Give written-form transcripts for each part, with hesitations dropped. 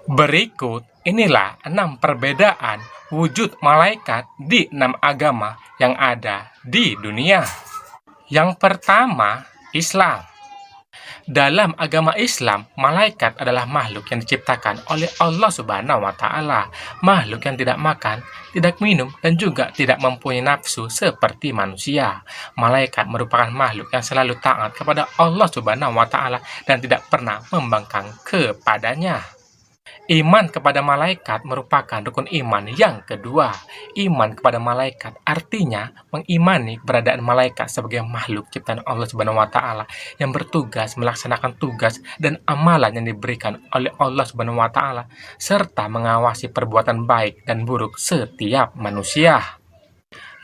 Berikut inilah 6 perbedaan wujud malaikat di 6 agama yang ada di dunia. Yang pertama, Islam. Dalam agama Islam, malaikat adalah makhluk yang diciptakan oleh Allah Subhanahu wa Ta'ala. Makhluk yang tidak makan, tidak minum, dan juga tidak mempunyai nafsu seperti manusia. Malaikat merupakan makhluk yang selalu taat kepada Allah Subhanahu wa Ta'ala dan tidak pernah membangkang kepadanya. Iman kepada malaikat merupakan rukun iman yang kedua. Iman kepada malaikat artinya mengimani keberadaan malaikat sebagai makhluk ciptaan Allah Subhanahu wa Ta'ala yang bertugas melaksanakan tugas dan amalan yang diberikan oleh Allah Subhanahu wa Ta'ala serta mengawasi perbuatan baik dan buruk setiap manusia.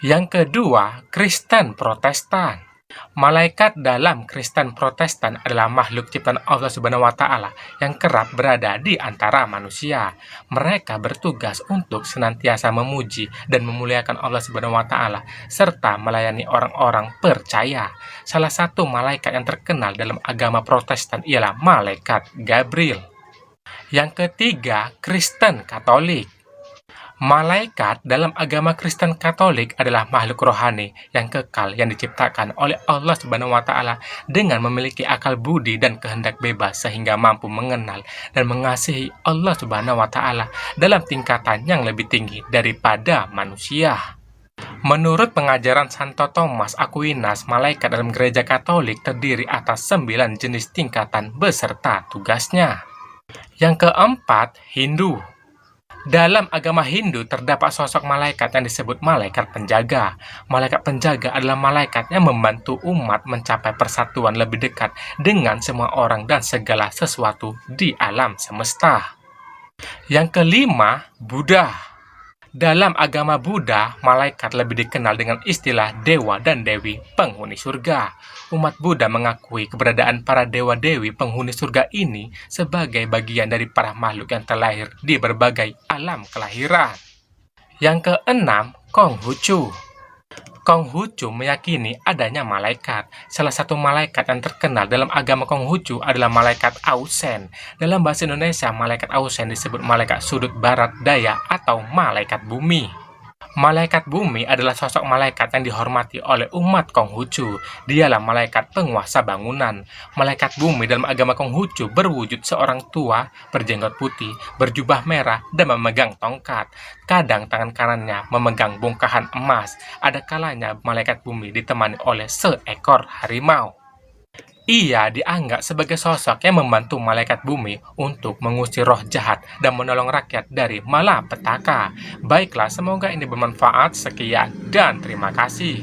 Yang kedua, Kristen Protestan. Malaikat dalam Kristen Protestan adalah makhluk ciptaan Allah Subhanahu wa Ta'ala yang kerap berada di antara manusia. Mereka bertugas untuk senantiasa memuji dan memuliakan Allah Subhanahu wa Ta'ala serta melayani orang-orang percaya. Salah satu malaikat yang terkenal dalam agama Protestan ialah malaikat Gabriel. Yang ketiga, Kristen Katolik. Malaikat dalam agama Kristen Katolik adalah makhluk rohani yang kekal yang diciptakan oleh Allah Subhanahu wa Ta'ala dengan memiliki akal budi dan kehendak bebas sehingga mampu mengenal dan mengasihi Allah Subhanahu wa Ta'ala dalam tingkatan yang lebih tinggi daripada manusia. Menurut pengajaran Santo Thomas Aquinas, malaikat dalam gereja Katolik terdiri atas 9 jenis tingkatan beserta tugasnya. Yang keempat, Hindu. Dalam agama Hindu terdapat sosok malaikat yang disebut malaikat penjaga. Malaikat penjaga adalah malaikat yang membantu umat mencapai persatuan lebih dekat dengan semua orang dan segala sesuatu di alam semesta. Yang kelima, Buddha. Dalam agama Buddha, malaikat lebih dikenal dengan istilah dewa dan dewi penghuni surga. Umat Buddha mengakui keberadaan para dewa-dewi penghuni surga ini sebagai bagian dari para makhluk yang terlahir di berbagai alam kelahiran. Yang keenam, Konghucu. Konghucu meyakini adanya malaikat. Salah satu malaikat yang terkenal dalam agama Konghucu adalah malaikat Ausen. Dalam bahasa Indonesia, malaikat Ausen disebut malaikat sudut barat daya atau malaikat bumi. Malaikat bumi adalah sosok malaikat yang dihormati oleh umat Konghucu. Dialah malaikat penguasa bangunan. Malaikat bumi dalam agama Konghucu berwujud seorang tua, berjenggot putih, berjubah merah, dan memegang tongkat. Kadang tangan kanannya memegang bongkahan emas. Ada kalanya malaikat bumi ditemani oleh seekor harimau. Ia dianggap sebagai sosok yang membantu malaikat bumi untuk mengusir roh jahat dan menolong rakyat dari malapetaka. Baiklah, semoga ini bermanfaat. Sekian dan terima kasih.